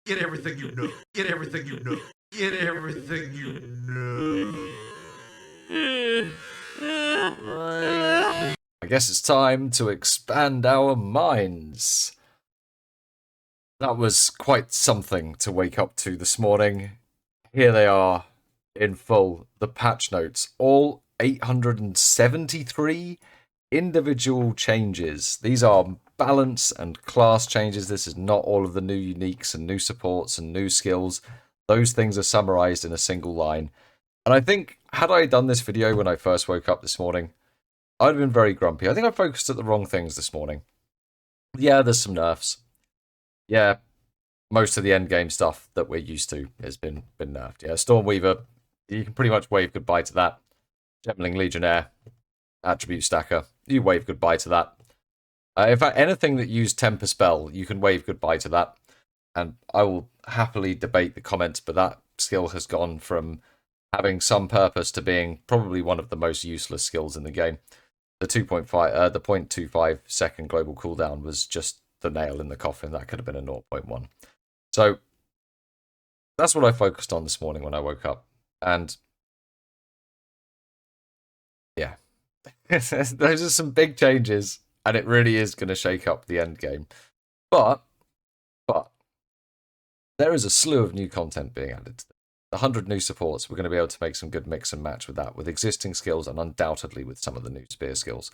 Get everything you know. Get everything you know. Get everything you know. I guess it's time to expand our minds. That was quite something to wake up to this morning. Here they are in full, the patch notes, all 873 individual changes. These are balance and class changes. This is not all of the new uniques and new supports and new skills. Those things are summarized in a single line. And I think, had I done this video when I first woke up this morning, I'd have been very grumpy. I think I focused at the wrong things this morning. Yeah, there's some nerfs. Yeah, most of the endgame stuff that we're used to has been nerfed. Yeah, Stormweaver, you can pretty much wave goodbye to that. Gemling Legionnaire, Attribute Stacker, you wave goodbye to that. In fact, anything that used Temper Spell, you can wave goodbye to that. And I will happily debate the comments, but that skill has gone from having some purpose to being probably one of the most useless skills in the game. The 0.25 second global cooldown was just the nail in the coffin. That could have been a 0.1. So that's what I focused on this morning when I woke up. And yeah, those are some big changes, and it really is going to shake up the end game. But there is a slew of new content being added to the 100 new supports. We're going to be able to make some good mix and match with that, with existing skills and undoubtedly with some of the new spear skills.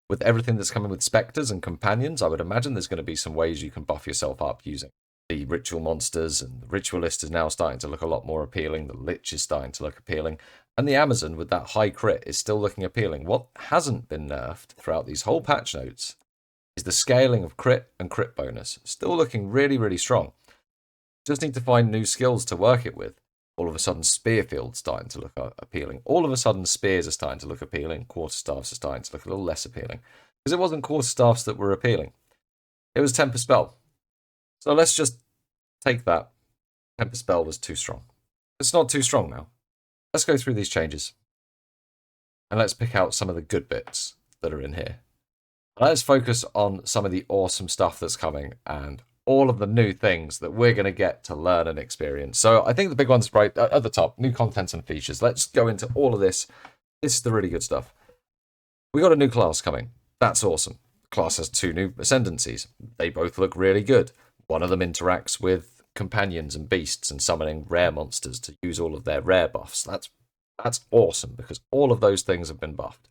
With everything that's coming with specters and companions, I would imagine there's going to be some ways you can buff yourself up using the ritual monsters, and the ritualist is now starting to look a lot more appealing. The lich is starting to look appealing, and the Amazon with that high crit is still looking appealing. What hasn't been nerfed throughout these whole patch notes is the scaling of crit and crit bonus. Still looking really, really strong. Just need to find new skills to work it with. All of a sudden, Spearfield's starting to look appealing. All of a sudden, Spears are starting to look appealing. Quarterstaffs are starting to look a little less appealing. Because it wasn't Quarterstaffs that were appealing. It was Temper Spell. So let's just take that. Temper Spell was too strong. It's not too strong now. Let's go through these changes. And let's pick out some of the good bits that are in here. Let's focus on some of the awesome stuff that's coming and all of the new things that we're going to get to learn and experience. So I think the big one's right at the top, new contents and features. Let's go into all of this. This is the really good stuff. We got a new class coming. That's awesome. The class has 2 new ascendancies. They both look really good. One of them interacts with companions and beasts and summoning rare monsters to use all of their rare buffs. That's awesome because all of those things have been buffed.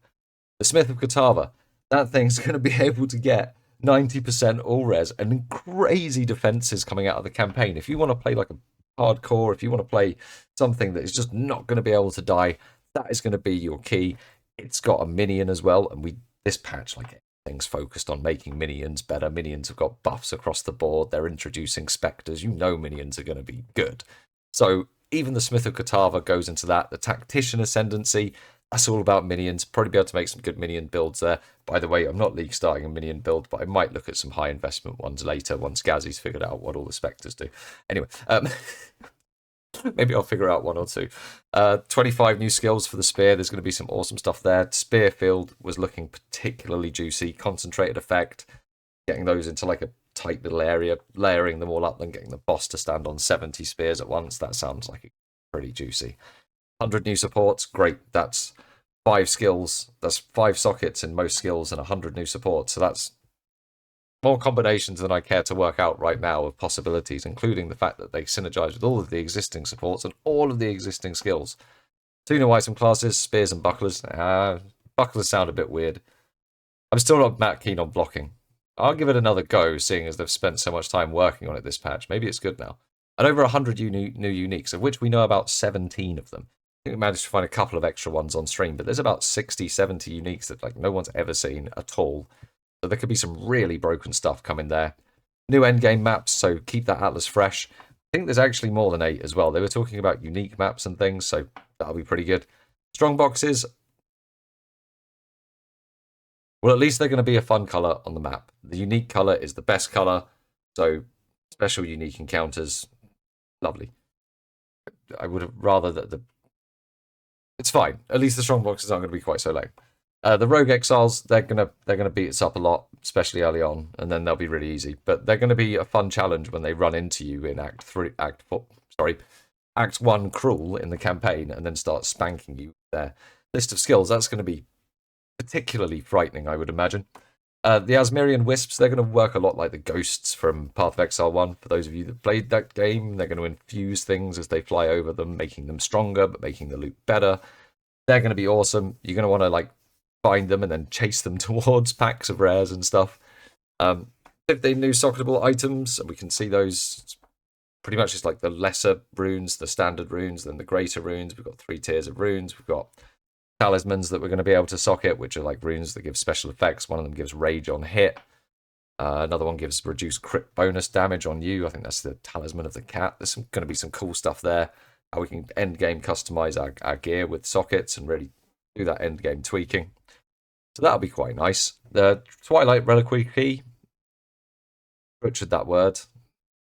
The Smith of Katava, that thing's going to be able to get 90% all res and crazy defenses coming out of the campaign. If you want to play like a hardcore, if you want to play something that is just not going to be able to die, that is going to be your key. It's got a minion as well, and this patch, like everything's focused on making minions better. Minions have got buffs across the board. They're introducing specters. You know minions are going to be good. So even the Smith of Katava goes into that. The Tactician Ascendancy, that's all about minions. Probably be able to make some good minion builds there. By the way, I'm not league starting a minion build, but I might look at some high investment ones later once Gazzy's figured out what all the specters do. Anyway, maybe I'll figure out 1 or 2. 25 new skills for the spear. There's going to be some awesome stuff there. Spearfield was looking particularly juicy. Concentrated effect, getting those into like a tight little area, layering them all up, then getting the boss to stand on 70 spears at once. That sounds like pretty juicy. 100 new supports, great. That's 5 skills. That's 5 sockets in most skills and 100 new supports. So that's more combinations than I care to work out right now of possibilities, including the fact that they synergize with all of the existing supports and all of the existing skills. 2 new item classes, spears and bucklers. Bucklers sound a bit weird. I'm still not that keen on blocking. I'll give it another go, seeing as they've spent so much time working on it this patch. Maybe it's good now. And over 100 new uniques, of which we know about 17 of them. I think we managed to find a couple of extra ones on stream, but there's about 60, 70 uniques that like no one's ever seen at all. So there could be some really broken stuff coming there. New endgame maps, so keep that atlas fresh. I think there's actually more than 8 as well. They were talking about unique maps and things, so that'll be pretty good. Strong boxes. Well, at least they're going to be a fun colour on the map. The unique colour is the best colour, so special unique encounters, lovely. I would have rather that it's fine. At least the strong boxes aren't going to be quite so lame. The Rogue Exiles, they're gonna beat us up a lot, especially early on, and then they'll be really easy. But they're gonna be a fun challenge when they run into you in Act 1 Cruel in the campaign, and then start spanking you with their list of skills. That's gonna be particularly frightening, I would imagine. The Asmirian Wisps, they're going to work a lot like the ghosts from Path of Exile 1. For those of you that played that game, they're going to infuse things as they fly over them, making them stronger, but making the loot better. They're going to be awesome. You're going to want to like find them and then chase them towards packs of rares and stuff. 15 new socketable items, and we can see those pretty much just like the lesser runes, the standard runes, then the greater runes. We've got 3 tiers of runes. We've got talismans that we're going to be able to socket, which are like runes that give special effects. One of them gives rage on hit. Another one gives reduced crit bonus damage on you. I think that's the talisman of the cat. There's going to be some cool stuff there. How we can end game customize our gear with sockets and really do that end game tweaking. So that'll be quite nice. The Twilight Reliquary Key. Butchered that word.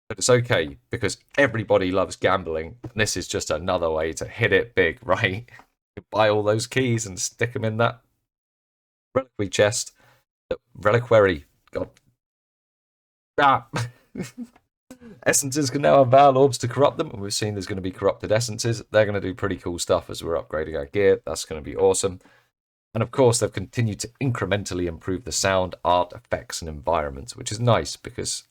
But it's okay because everybody loves gambling. And this is just another way to hit it big, right? Buy all those keys and stick them in that reliquary chest. Reliquary. God. Ah. Essences can now have Val Orbs to corrupt them, and we've seen there's going to be corrupted essences. They're going to do pretty cool stuff as we're upgrading our gear. That's going to be awesome. And of course, they've continued to incrementally improve the sound, art, effects, and environments, which is nice because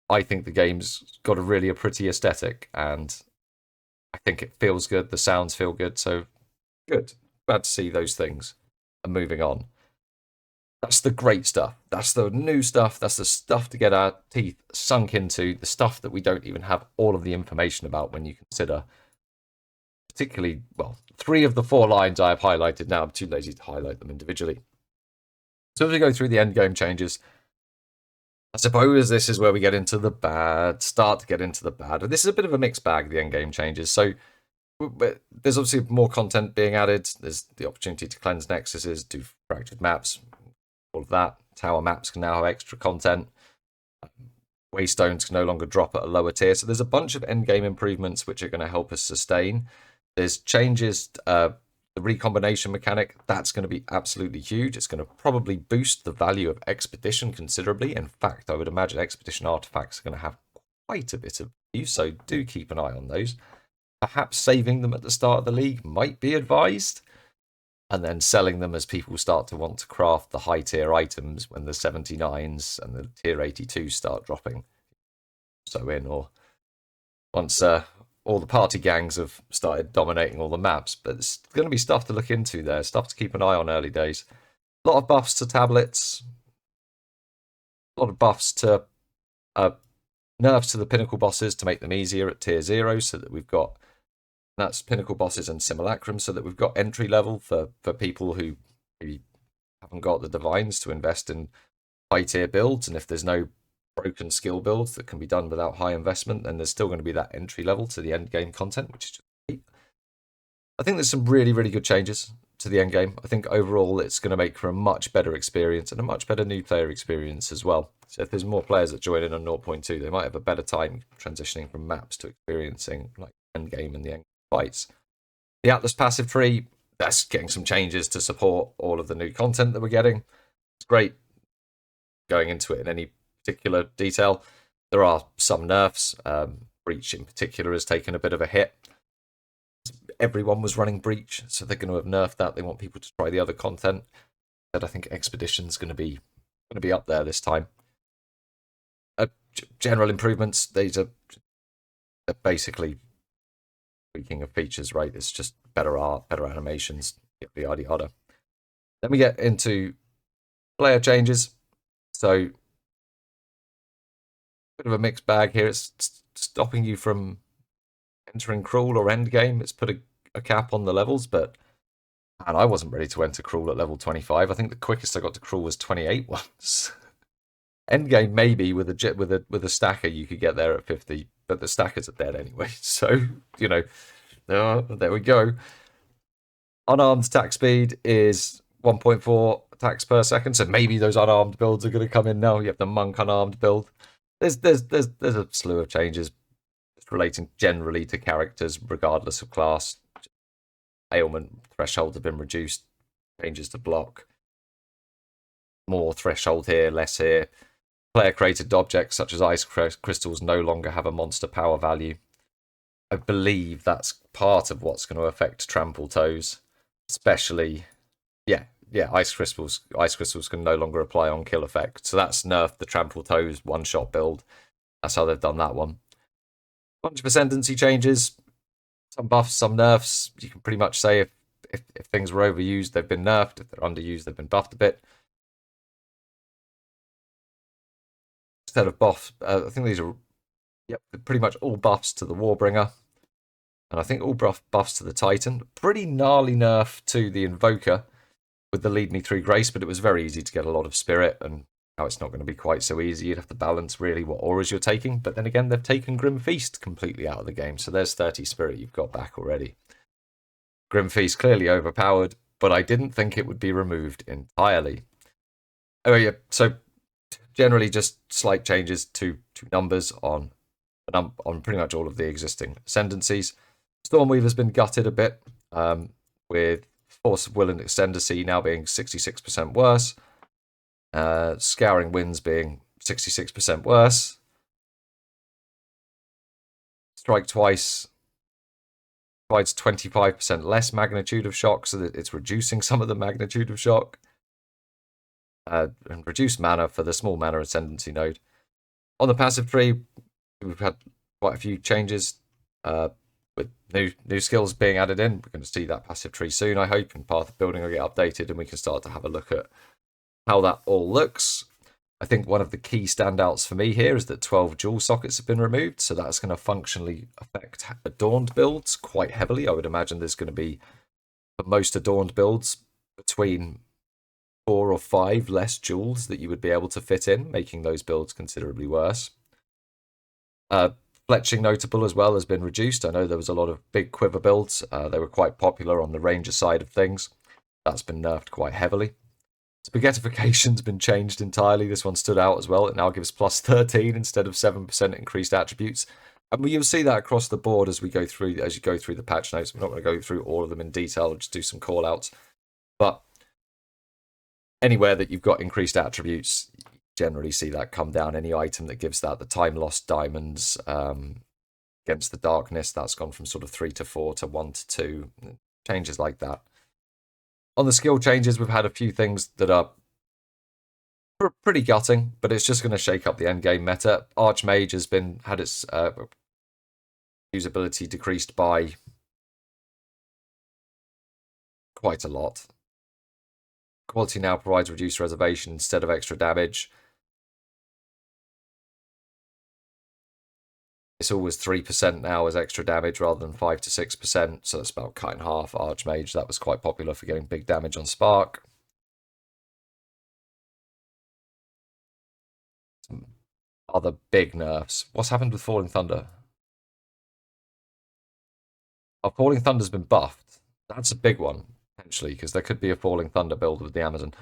I think the game's got a pretty aesthetic, and I think it feels good. The sounds feel good, so good. Glad to see those things. And moving on. That's the great stuff. That's the new stuff. That's the stuff to get our teeth sunk into. The stuff that we don't even have all of the information about when you consider, particularly, well, 3 of the 4 lines I have highlighted now. I'm too lazy to highlight them individually. So as we go through the endgame changes, I suppose this is where we get into the bad. Start to get into the bad. This is a bit of a mixed bag, the endgame changes. So there's obviously more content being added. There's the opportunity to cleanse nexuses, do fractured maps, all of that. Tower maps can now have extra content. Waystones can no longer drop at a lower tier. So there's a bunch of endgame improvements which are going to help us sustain. There's changes, the recombination mechanic, that's going to be absolutely huge. It's going to probably boost the value of Expedition considerably. In fact, I would imagine Expedition artifacts are going to have quite a bit of use, so do keep an eye on those. Perhaps saving them at the start of the league might be advised, and then selling them as people start to want to craft the high tier items when the 79s and the tier 82s start dropping. So in, or once all the party gangs have started dominating all the maps. But it's going to be stuff to look into there, stuff to keep an eye on early days. A lot of buffs to tablets, a lot of buffs to nerfs to the pinnacle bosses to make them easier at tier 0, so that we've got, that's pinnacle bosses and simulacrum, so that we've got entry level for people who maybe haven't got the divines to invest in high tier builds. And if there's no broken skill builds that can be done without high investment, then there's still going to be that entry level to the end game content, which is just great. I think there's some really, really good changes to the end game. I think overall it's going to make for a much better experience and a much better new player experience as well. So if there's more players that join in on 0.2, they might have a better time transitioning from maps to experiencing like end game and the end fights. The Atlas passive tree, that's getting some changes to support all of the new content that we're getting. It's great. Going into it in any particular detail, there are some nerfs. Breach in particular has taken a bit of a hit. Everyone was running Breach, so they're going to have nerfed that. They want people to try the other content. But I think Expedition's going to be up there this time. General improvements. These are basically tweaking of features, right? It's just better art, better animations, yada yada. Then we get into player changes. So bit of a mixed bag here. It's stopping you from entering Cruel or Endgame. It's put a cap on the levels, but man, I wasn't ready to enter Cruel at level 25. I think the quickest I got to Cruel was 28 once. Endgame maybe with a stacker you could get there at 50, but the stackers are dead anyway. So you know, there we go. Unarmed attack speed is 1.4 attacks per second. So maybe those unarmed builds are going to come in now. You have the monk unarmed build. There's a slew of changes relating generally to characters, regardless of class. Ailment thresholds have been reduced. changes to block. More threshold here, less here. Player-created objects such as ice crystals no longer have a monster power value. I believe that's part of what's going to affect Trample Toes, especially, yeah, ice crystals. Ice crystals can no longer apply on kill effect, so that's nerfed the Trample Toes one-shot build. That's how they've done that one. Bunch of ascendancy changes, some buffs, some nerfs. You can pretty much say if things were overused, they've been nerfed. If they're underused, they've been buffed a bit. Instead of buffs, I think these are pretty much all buffs to the Warbringer. And I think all buffs to the Titan. Pretty gnarly nerf to the Invoker with the Lead Me Through Grace, but it was very easy to get a lot of Spirit, and now it's not going to be quite so easy. You'd have to balance really what auras you're taking, but then again, they've taken Grim Feast completely out of the game, so there's 30 Spirit you've got back already. Grim Feast clearly overpowered, but I didn't think it would be removed entirely. Oh yeah, so generally just slight changes to numbers on pretty much all of the existing ascendancies. Stormweaver's been gutted a bit, with Force of Will and Ascendancy now being 66% worse. Scouring Winds being 66% worse. Strike Twice provides 25% less magnitude of shock, so that it's reducing some of the magnitude of shock. And reduced mana for the small mana Ascendancy node. On the passive tree, we've had quite a few changes with new skills being added in. We're going to see that passive tree soon, I hope, and Path of Building will get updated and we can start to have a look at how that all looks. I think one of the key standouts for me here is that 12 dual sockets have been removed, so that's going to functionally affect Adorned builds quite heavily. I would imagine there's going to be, for most Adorned builds, between 4 or 5 less jewels that you would be able to fit in, making those builds considerably worse. Fletching notable as well has been reduced. I know there was a lot of big quiver builds. They were quite popular on the ranger side of things. That's been nerfed quite heavily. Spaghettification's been changed entirely. This one stood out as well. It now gives plus 13 instead of 7% increased attributes. And you'll see that across the board as you go through the patch notes. We're not going to go through all of them in detail. I'll just do some call outs. But anywhere that you've got increased attributes, generally see that come down. Any item that gives that, the time lost diamonds against the darkness, that's gone from sort of 3 to 4 to 1 to 2. Changes like that. On the skill changes, we've had a few things that are pretty gutting, but it's just going to shake up the endgame meta. Archmage has had its usability decreased by quite a lot. Quality now provides reduced reservation instead of extra damage. It's always 3% now as extra damage rather than 5 to 6%, so that's about cut in half. Archmage, that was quite popular for getting big damage on Spark. Some other big nerfs. What's happened with Falling Thunder? Oh, Falling Thunder's been buffed. That's a big one, potentially, because there could be a Falling Thunder build with the Amazon.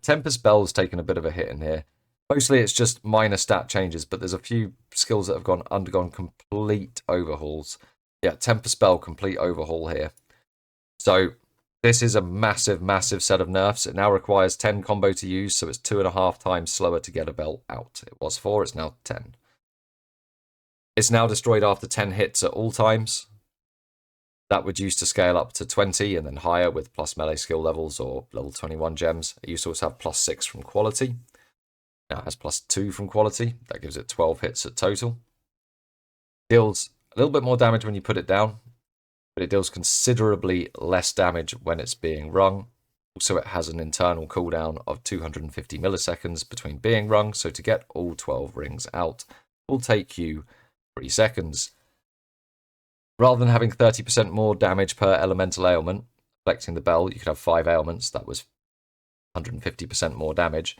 Tempest Bell's taken a bit of a hit in here. Mostly it's just minor stat changes, but there's a few skills that have undergone complete overhauls. Yeah, Tempest Bell, complete overhaul here. So this is a massive, massive set of nerfs. It now requires 10 combo to use, so it's 2.5 times slower to get a bell out. It was 4, it's now 10. It's now destroyed after 10 hits at all times. That would use to scale up to 20 and then higher with plus melee skill levels or level 21 gems. It used to also have plus 6 from quality. Now it has plus 2 from quality. That gives it 12 hits at total. Deals a little bit more damage when you put it down, but it deals considerably less damage when it's being rung. Also, it has an internal cooldown of 250 milliseconds between being rung, so to get all 12 rings out will take you 3 seconds. Rather than having 30% more damage per elemental ailment, reflecting the bell, you could have 5 ailments. That was 150% more damage.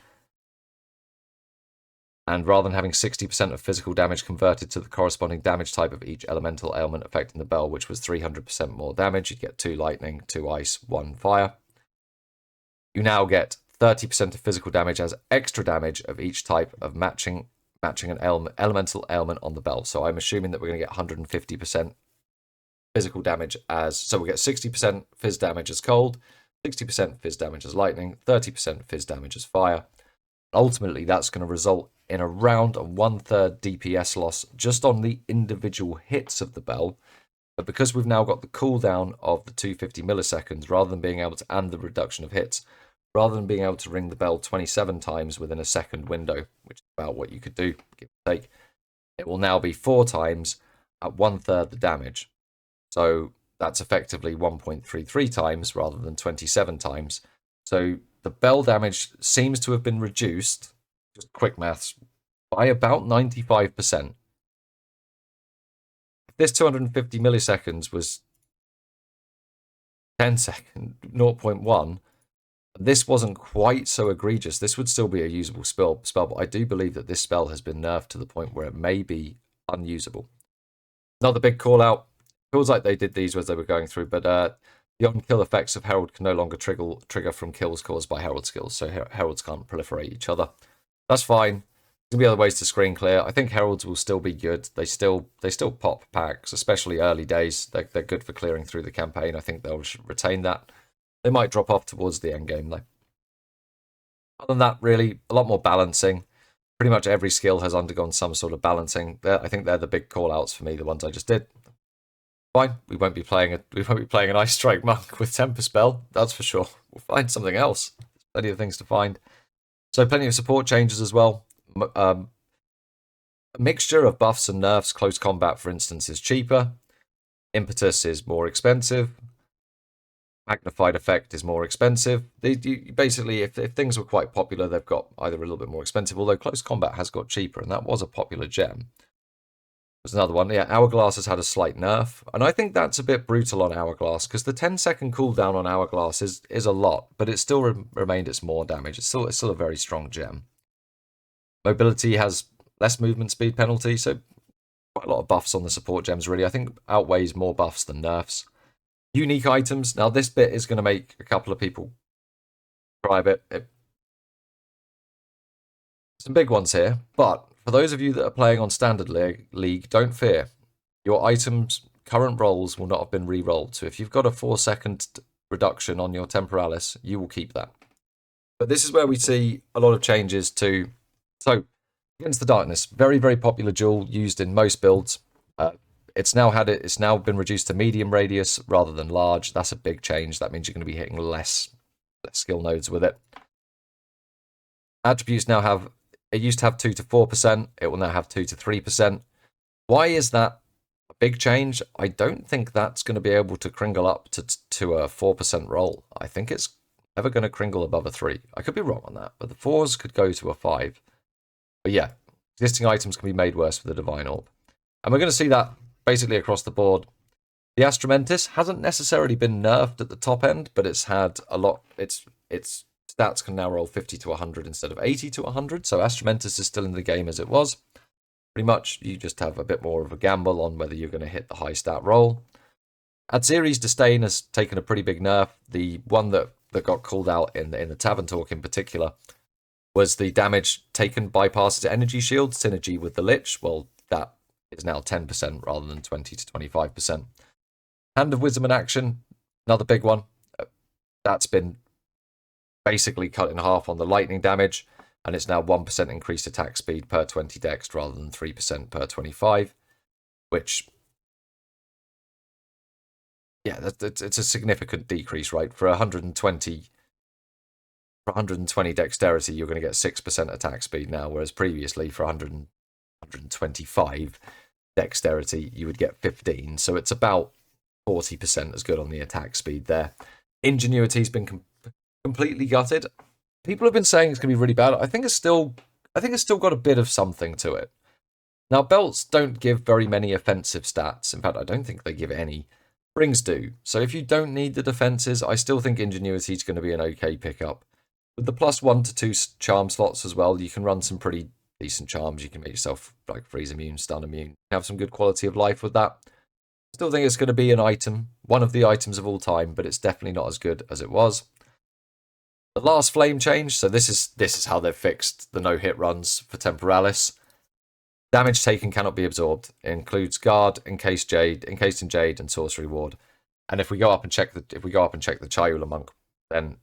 And rather than having 60% of physical damage converted to the corresponding damage type of each elemental ailment affecting the bell, which was 300% more damage, you'd get 2 lightning, 2 ice, 1 fire. You now get 30% of physical damage as extra damage of each type of matching an elemental ailment on the bell. So I'm assuming that we're going to get 150% physical damage as, so we'll get 60% fizz damage as cold, 60% fizz damage as lightning, 30% fizz damage as fire. Ultimately, that's going to result in around a 1/3 DPS loss just on the individual hits of the bell. But because we've now got the cooldown of the 250 milliseconds, rather than being able to, and the reduction of hits, rather than being able to ring the bell 27 times within a second window, which is about what you could do, give or take, it will now be 4 times at 1/3 the damage. So that's effectively 1.33 times rather than 27 times. So the bell damage seems to have been reduced, just quick maths, by about 95%. If this 250 milliseconds was 10 seconds, 0.1, this wasn't quite so egregious. This would still be a usable spell, but I do believe that this spell has been nerfed to the point where it may be unusable. Another big call out. Feels like they did these as they were going through, but the on-kill effects of Herald can no longer trigger from kills caused by Herald skills, so Heralds can't proliferate each other. That's fine. There's going to be other ways to screen clear. I think Heralds will still be good. They still pop packs, especially early days. They're good for clearing through the campaign. I think they'll retain that. They might drop off towards the end game, though. Other than that, really, a lot more balancing. Pretty much every skill has undergone some sort of balancing. I think they're the big call-outs for me, the ones I just did. Fine, we won't be playing an Ice Strike Monk with Temper Spell, that's for sure. We'll find something else. There's plenty of things to find. So plenty of support changes as well. A mixture of buffs and nerfs. Close combat, for instance, is cheaper. Impetus is more expensive. Magnified effect is more expensive. Basically, if things were quite popular, they've got either a little bit more expensive, although close combat has got cheaper, and that was a popular gem. There's another one. Yeah, Hourglass has had a slight nerf, and I think that's a bit brutal on Hourglass, because the 10-second cooldown on Hourglass is a lot, but it still remained its more damage. It's still a very strong gem. Mobility has less movement speed penalty, so quite a lot of buffs on the support gems, really. I think outweighs more buffs than nerfs. Unique items. Now, this bit is going to make a couple of people cry a bit. Some big ones here, but for those of you that are playing on Standard League, don't fear. Your items' current rolls will not have been re-rolled, so if you've got a 4-second reduction on your Temporalis, you will keep that. But this is where we see a lot of changes to... So, Against the Darkness, very, very popular jewel used in most builds. It's now been reduced to medium radius rather than large. That's a big change. That means you're going to be hitting less skill nodes with it. Attributes now have... It used to have 2 to 4%. It will now have 2 to 3%. Why is that a big change? I don't think that's going to be able to kringle up to a 4% roll. I think it's never going to kringle above a 3. I could be wrong on that, but the 4s could go to a 5. But yeah, existing items can be made worse with the Divine Orb. And we're going to see that basically across the board. The Astramentis hasn't necessarily been nerfed at the top end, but it's had a lot... Its stats can now roll 50 to 100 instead of 80 to 100, so Astramentis is still in the game as it was. Pretty much, you just have a bit more of a gamble on whether you're going to hit the high stat roll. Adzeres Disdain has taken a pretty big nerf. The one that got called out in the Tavern Talk in particular was the damage taken bypasses energy shield, synergy with the Lich. Well, that is now 10% rather than 20 to 25%. Hand of Wisdom in action, another big one. That's been basically cut in half on the lightning damage, and it's now 1% increased attack speed per 20 dex rather than 3% per 25, which, yeah, it's a significant decrease, right? For 120 dexterity, you're going to get 6% attack speed now, whereas previously for 125 dexterity, you would get 15. So it's about 40% as good on the attack speed there. Ingenuity's been completely gutted. People have been saying it's going to be really bad. I think it's still got a bit of something to it. Now, belts don't give very many offensive stats. In fact, I don't think they give any. Rings do. So if you don't need the defenses, I still think Ingenuity is going to be an okay pickup. With the +1 to 2 charm slots as well, you can run some pretty decent charms. You can make yourself like freeze immune, stun immune. You can have some good quality of life with that. Still think it's going to be an item, one of the items of all time, but it's definitely not as good as it was. The last flame change, so this is how they've fixed the no-hit runs for Temporalis. Damage taken cannot be absorbed. It includes guard, encased in jade, and sorcery ward. And if we go up and check the Chayula monk, then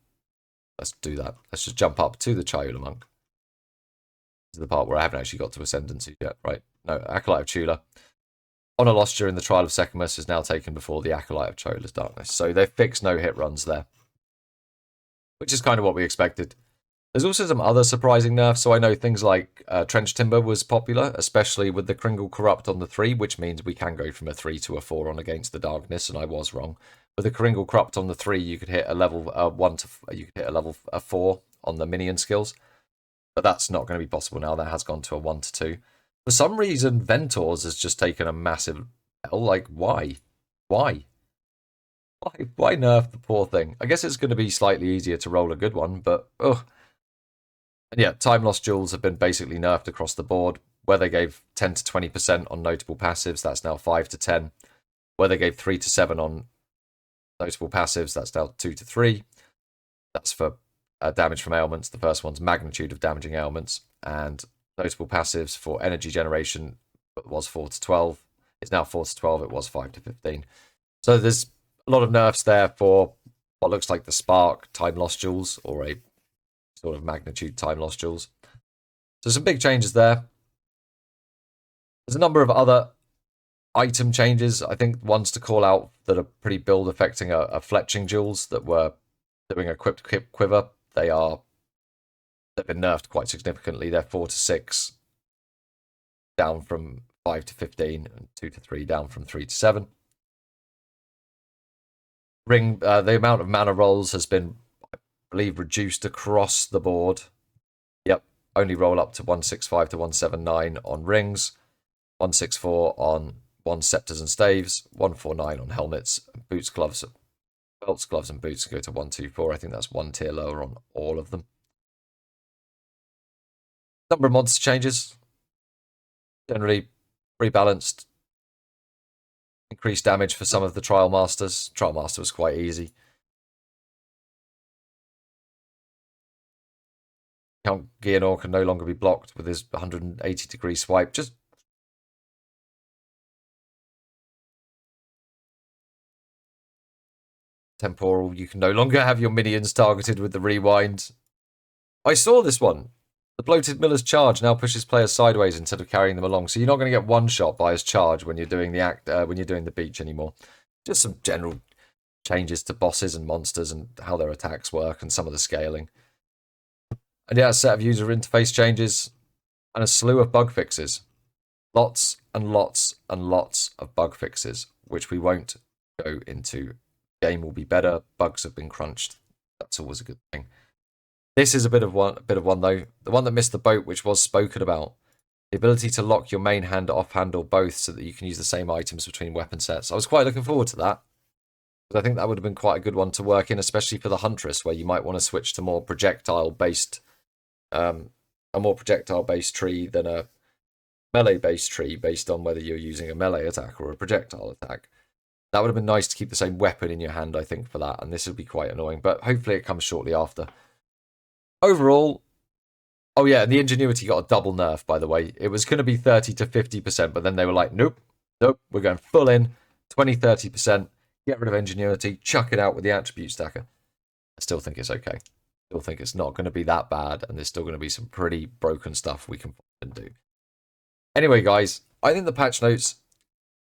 let's do that. Let's just jump up to the Chayula monk. This is the part where I haven't actually got to ascendancy yet, right? No, Acolyte of Chula. Honor lost during the trial of Sechamus is now taken before the Acolyte of Chola's darkness. So they've fixed no hit runs there, which is kind of what we expected. There's also some other surprising nerfs. So I know things like Trench Timber was popular, especially with the Kringle Corrupt on the 3, which means we can go from a 3 to a 4 on Against the Darkness, and I was wrong. With the Kringle Corrupt on the 3, you could hit a level 4 on the minion skills, but that's not going to be possible now. That has gone to a 1 to 2. For some reason, Ventors has just taken a massive L. Like, why? Why nerf the poor thing? I guess it's going to be slightly easier to roll a good one, but ugh. And yeah, time lost jewels have been basically nerfed across the board. Where they gave 10 to 20% on notable passives, that's now 5 to 10. Where they gave 3 to 7 on notable passives, that's now 2 to 3. That's for damage from ailments. The first one's magnitude of damaging ailments. And notable passives for energy generation was 4 to 12. It's now 4 to 12. It was 5 to 15. So there's a lot of nerfs there for what looks like the Spark time lost jewels, or a sort of magnitude time lost jewels. So some big changes there. There's a number of other item changes. I think ones to call out that are pretty build affecting are fletching jewels that were doing equipped quiver. They've been nerfed quite significantly. They're 4 to 6, down from 5 to 15, and 2 to 3, down from 3 to 7. The amount of mana rolls has been, I believe, reduced across the board. Yep, only roll up to 165 to 179 on rings, 164 on scepters and staves, 149 on helmets, belts, gloves, and boots go to 124. I think that's 1 tier lower on all of them. Number of monster changes, generally rebalanced. Increased damage for some of the Trial Masters. Trial Master was quite easy. Count Geonor can no longer be blocked with his 180-degree swipe. Just temporal. You can no longer have your minions targeted with the rewind. I saw this one. The Bloated Miller's charge now pushes players sideways instead of carrying them along, so you're not going to get one shot by his charge when you're doing the beach anymore. Just some general changes to bosses and monsters and how their attacks work and some of the scaling. And yeah, a set of user interface changes and a slew of bug fixes. Lots and lots and lots of bug fixes, which we won't go into. Game will be better. Bugs have been crunched. That's always a good thing. This is a bit of one though. The one that missed the boat, which was spoken about. The ability to lock your main hand, offhand, or both so that you can use the same items between weapon sets. I was quite looking forward to that. But I think that would have been quite a good one to work in, especially for the Huntress, where you might want to switch to more projectile-based, a more projectile-based tree than a melee-based tree, based on whether you're using a melee attack or a projectile attack. That would have been nice to keep the same weapon in your hand, I think, for that, and this would be quite annoying, but hopefully it comes shortly after. Overall, oh yeah, and the Ingenuity got a double nerf, by the way. It was going to be 30 to 50%, but then they were like, nope, we're going full in, 20, 30%, get rid of Ingenuity, chuck it out with the Attribute Stacker. I still think it's okay. I still think it's not going to be that bad, and there's still going to be some pretty broken stuff we can do. Anyway, guys, I think the patch notes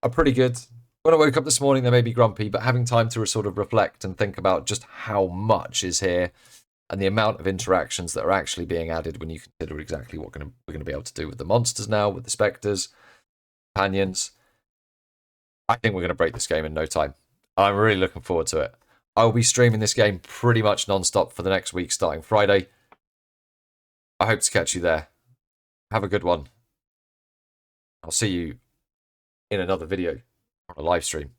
are pretty good. When I woke up this morning, they may be grumpy, but having time to sort of reflect and think about just how much is here and the amount of interactions that are actually being added when you consider exactly what we're going to be able to do with the monsters now, with the specters, companions. I think we're going to break this game in no time. I'm really looking forward to it. I will be streaming this game pretty much non-stop for the next week, starting Friday. I hope to catch you there. Have a good one. I'll see you in another video on a live stream.